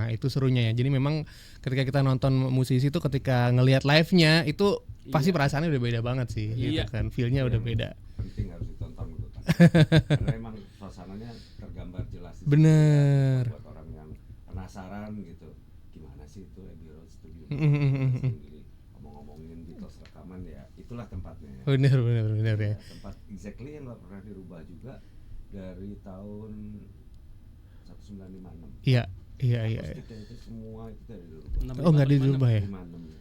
Nah itu serunya ya. Jadi memang ketika kita nonton musisi itu ketika ngelihat live-nya itu pasti perasaannya udah beda banget sih, gitu kan. Feel-nya udah beda. Penting harus ditonton gitu kan. Karena emang suasananya tergambar jelas. Bener. Buat orang yang penasaran gitu, gimana sih itu Abbey Road Studio? Sendiri ngomong-ngomongin Beatles rekaman ya, itulah tempatnya. Bener ya. Tempat exactly yang nggak pernah dirubah juga dari tahun 1956. Iya. Itu semua itu dari dirubah. Oh nggak dirubah ya? 56.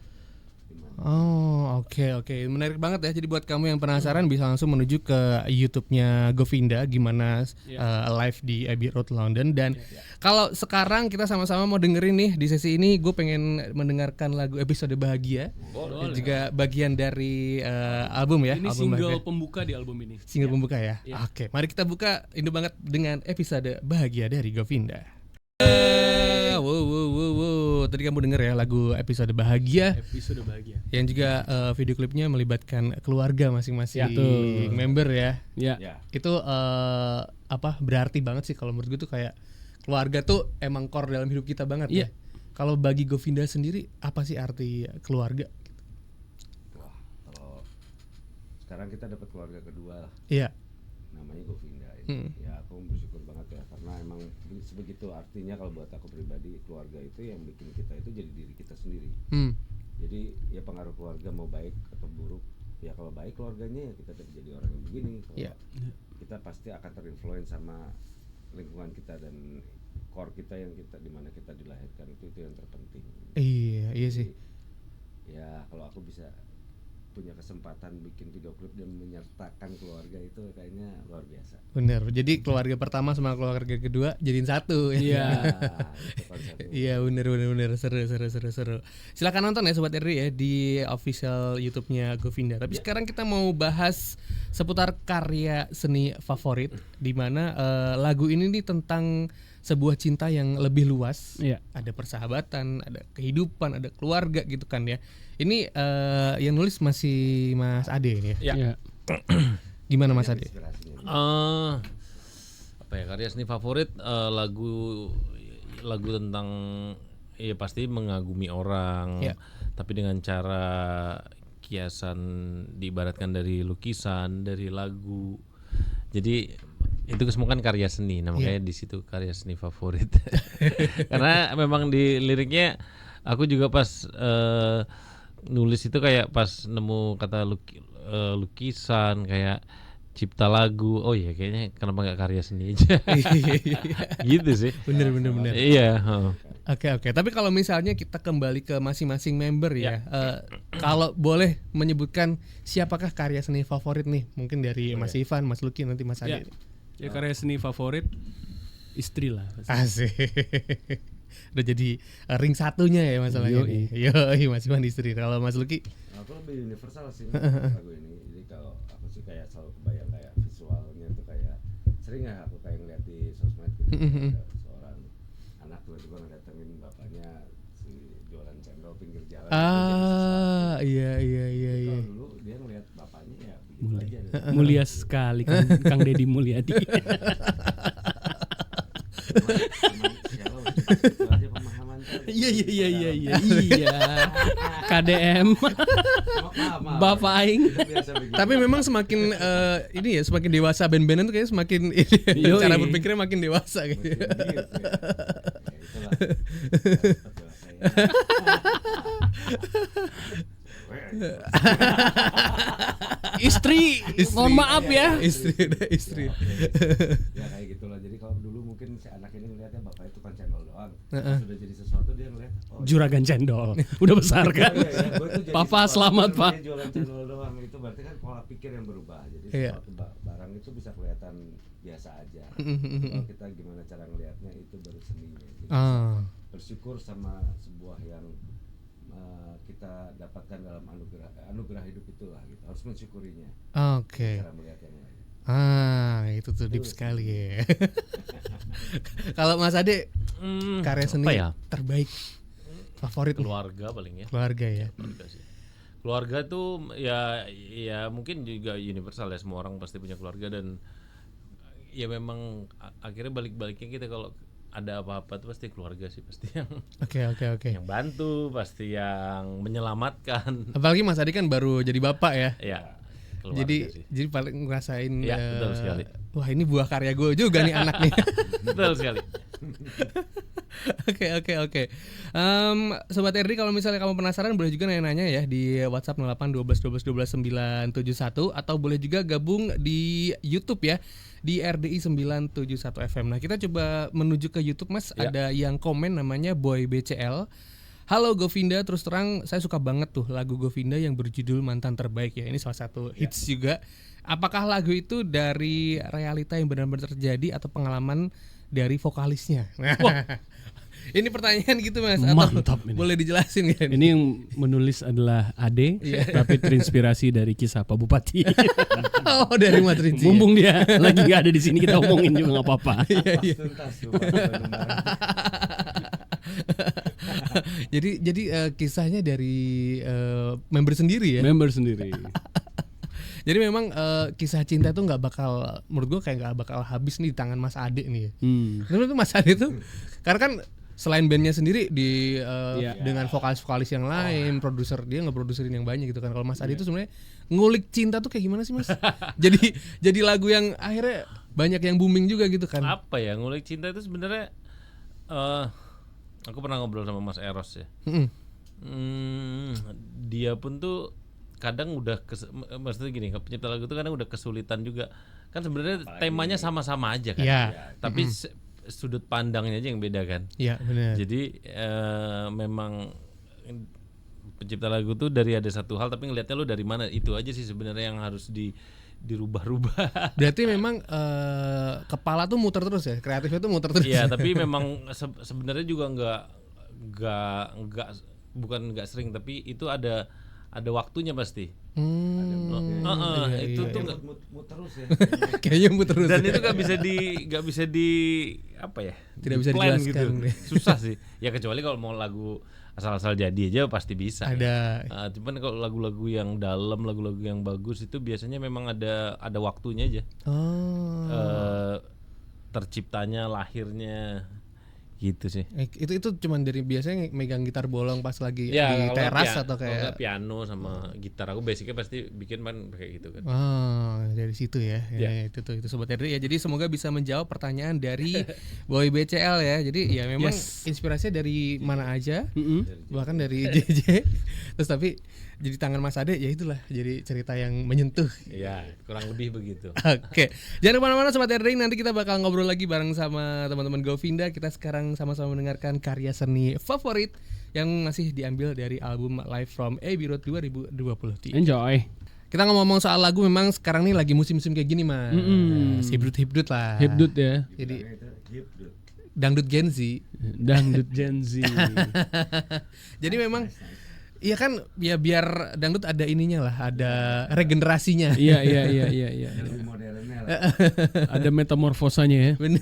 Oh oke. Menarik banget ya. Jadi buat kamu yang penasaran bisa langsung menuju ke YouTube-nya Govinda gimana live di Abbey Road London. Dan kalau sekarang kita sama-sama mau dengerin nih di sesi ini, gue pengen mendengarkan lagu Episode Bahagia. Boleh. Juga bagian dari album ya. Ini album single live-nya. pembuka di album ini. Single pembuka ya. Ya. Oke, mari kita buka Indo banget dengan Episode Bahagia dari Govinda. Wow. Tadi kamu denger ya lagu Episode Bahagia. Episode Bahagia. Yang juga video klipnya melibatkan keluarga masing-masing member ya. Ya. Itu berarti banget sih kalau menurut gue tuh kayak keluarga tuh emang core dalam hidup kita banget ya. Kalau bagi Govinda sendiri apa sih arti keluarga? Wah, kalau sekarang kita dapat keluarga kedua lah. Iya. Namanya Govinda ini. Ya aku bersyukur banget ya karena emang sebegitu artinya kalau buat aku pribadi keluarga itu yang bikin kita itu jadi diri kita sendiri. Jadi ya pengaruh keluarga mau baik atau buruk ya kalau baik keluarganya ya kita jadi orang yang begini. Kalau kita pasti akan terinfluence sama lingkungan kita dan core kita yang kita di mana kita dilahirkan itu yang terpenting. Iya sih. Ya kalau aku bisa punya kesempatan bikin video klip dan menyertakan keluarga itu kayaknya luar biasa. Bener. Jadi keluarga pertama sama keluarga kedua jadiin satu. Iya. Iya bener seru. Silakan nonton ya Sobat RD ya di official YouTube-nya Govinda. Tapi sekarang kita mau bahas seputar karya seni favorit, di mana lagu ini nih tentang sebuah cinta yang lebih luas. Ada persahabatan, ada kehidupan, ada keluarga gitu kan ya. Ini yang nulis masih Mas Ade ini ya. Iya. Gimana Mas Ade? Apa ya karya seni favorit, lagu tentang ya pasti mengagumi orang, tapi dengan cara kiasan diibaratkan dari lukisan, dari lagu. Jadi itu semua kan karya seni, makanya di situ karya seni favorit. Karena memang di liriknya aku juga pas nulis itu kayak pas nemu kata lukisan kayak cipta lagu, oh iya kayaknya kenapa nggak karya seni aja. Gitu sih. Bener. Iya. Oke. Tapi kalau misalnya kita kembali ke masing-masing member ya, kalau boleh menyebutkan siapakah karya seni favorit nih? Mungkin dari Mas Ivan, Mas Lucky, nanti Mas Ade. Ya karya seni favorit istri lah. Asik. Udah jadi ring satunya ya masalahnya nih. Yoi Mas Ivan istri. Kalau Mas Lucky? Aku lebih universal sih lagu ini. Jadi kalau aku sih kayak selalu kebayang kayak visualnya tuh kayak sering ya aku kayak ngeliat di sosmed gitu. Ada seorang anak tiba-tiba ngedatengin bapaknya si jualan cendol pinggir jalan. Iya. Kalau dulu dia ngeliat bapaknya ya begitu aja. Mulia sekali Kang Deddy Mulyadi. Iya. KDM. Bapak aing. Tapi memang semakin ini ya semakin dewasa band-bandan tuh kayaknya semakin cara berpikirnya makin dewasa gitu. Istri, mohon maaf ya. Istri. Ya kayak gitulah. Jadi kalau dulu mungkin si anak ini ngeliatnya bapaknya tukang cendol doang. Sudah jadi sesuatu dia ngeliat Juragan cendol. Udah besar kan? Papa selamat Pak. Dia jualan cendol doang itu berarti kan pola pikir yang berubah. Jadi sesuatu barang itu bisa kelihatan biasa aja. Kalau kita gimana cara ngelihatnya itu baru seninya. Jadi bersyukur sama sebuah yang kita dapatkan dalam anugerah hidup itulah gitu. Harus mensyukurinya. Oke. Cara melihat yang lain. Itu tuh deep sekali ya. Kalau Mas Ade karya seni terbaik favorit keluarga paling ya. Keluarga ya. Keluarga tuh ya mungkin juga universal ya, semua orang pasti punya keluarga dan ya memang akhirnya balik-baliknya kita kalau ada apa-apa tuh pasti keluarga sih, pasti yang Oke. yang bantu, pasti yang menyelamatkan. Apalagi Mas Adi kan baru jadi bapak ya. Ya, keluarga sih. Jadi paling ngerasain Ya, betul sekali. wah ini buah karya gue juga nih anak nih. Betul sekali. Oke. Sobat RD, kalau misalnya kamu penasaran boleh juga nanya-nanya ya di WhatsApp 08 12 12 12 971 atau boleh juga gabung di YouTube ya di RDI 971 FM. Nah, kita coba menuju ke YouTube Mas. Ya. Ada yang komen namanya Boy BCL. Halo Govinda, terus terang saya suka banget tuh lagu Govinda yang berjudul Mantan Terbaik ya. Ini salah satu hits juga. Apakah lagu itu dari realita yang benar-benar terjadi atau pengalaman dari vokalisnya? Ini pertanyaan gitu Mas, Mantap atau ini. boleh dijelasin kan? Ini yang menulis adalah Ade, tapi terinspirasi dari kisah Pak Bupati. Oh, dari Mas Rinci. Mumpung dia lagi nggak ada di sini, kita omongin juga nggak apa-apa. Iya. Tuntas tuh, Pak, kemarin. Jadi kisahnya dari member sendiri ya. Member sendiri. Jadi memang kisah cinta itu nggak bakal, menurut gue kayak nggak bakal habis nih di tangan Mas Ade nih. Menurut Mas Ade tuh, karena kan selain bandnya sendiri dengan vokalis-vokalis yang lain, produser dia ngeproduserin yang banyak gitu kan. Kalau Mas Ade itu sebenarnya ngulik cinta tuh kayak gimana sih Mas? jadi lagu yang akhirnya banyak yang booming juga gitu kan. Apa ya, ngulik cinta itu sebenarnya aku pernah ngobrol sama Mas Eros ya. Dia pun tuh kadang udah maksudnya gini, pencipta lagu itu kadang udah kesulitan juga. Kan sebenarnya temanya sama-sama aja kan. Iya. Tapi sudut pandangnya aja yang beda kan. Iya, benar. Jadi memang pencipta lagu tuh dari ada satu hal, tapi ngelihatnya lo dari mana, itu aja sih sebenarnya yang harus dirubah-rubah. Berarti memang kepala tuh muter terus ya, kreatifnya tuh muter terus. Iya, tapi memang sebenarnya juga nggak sering, tapi itu ada waktunya pasti. Itu tuh nggak Mut terus ya. Kayaknya muter terus. dan itu nggak bisa di apa ya? Tidak bisa di-plan dijelaskan. Susah sih. Ya kecuali kalau mau lagu asal-asal jadi aja pasti bisa. Ada. Cuman kalau lagu-lagu yang dalam, lagu-lagu yang bagus itu biasanya memang ada waktunya aja. Terciptanya, lahirnya gitu sih. Itu cuman dari biasanya megang gitar bolong pas lagi Ya, di kalau teras kalau atau kayak nggak piano sama gitar, aku basicnya pasti bikin kayak gitu kan. dari situ ya. Ya, itu Sobat RD ya. Jadi semoga bisa menjawab pertanyaan dari Boy BCL ya. Jadi ya memang inspirasinya dari mana aja, bahkan dari JJ. Terus tapi jadi tangan Mas Ade ya itulah jadi cerita yang menyentuh. Ya, kurang lebih begitu. Oke, jangan kemana-mana Sobat RD, nanti kita bakal ngobrol lagi bareng sama teman-teman Govinda. Kita sekarang sama-sama mendengarkan karya seni favorit yang masih diambil dari album Live from Abbey Road 2020. Enjoy. Kita ngomong soal lagu, memang sekarang nih lagi musim-musim kayak gini Mas. Hibdut lah. Hibdut ya. Jadi Hibdut. dangdut Gen Z. Dangdut Gen Z. Jadi memang iya kan, ya biar dangdut ada ininya lah, ada regenerasinya. Iya. Lebih modernnya lah. Ada metamorfosanya ya. Bener.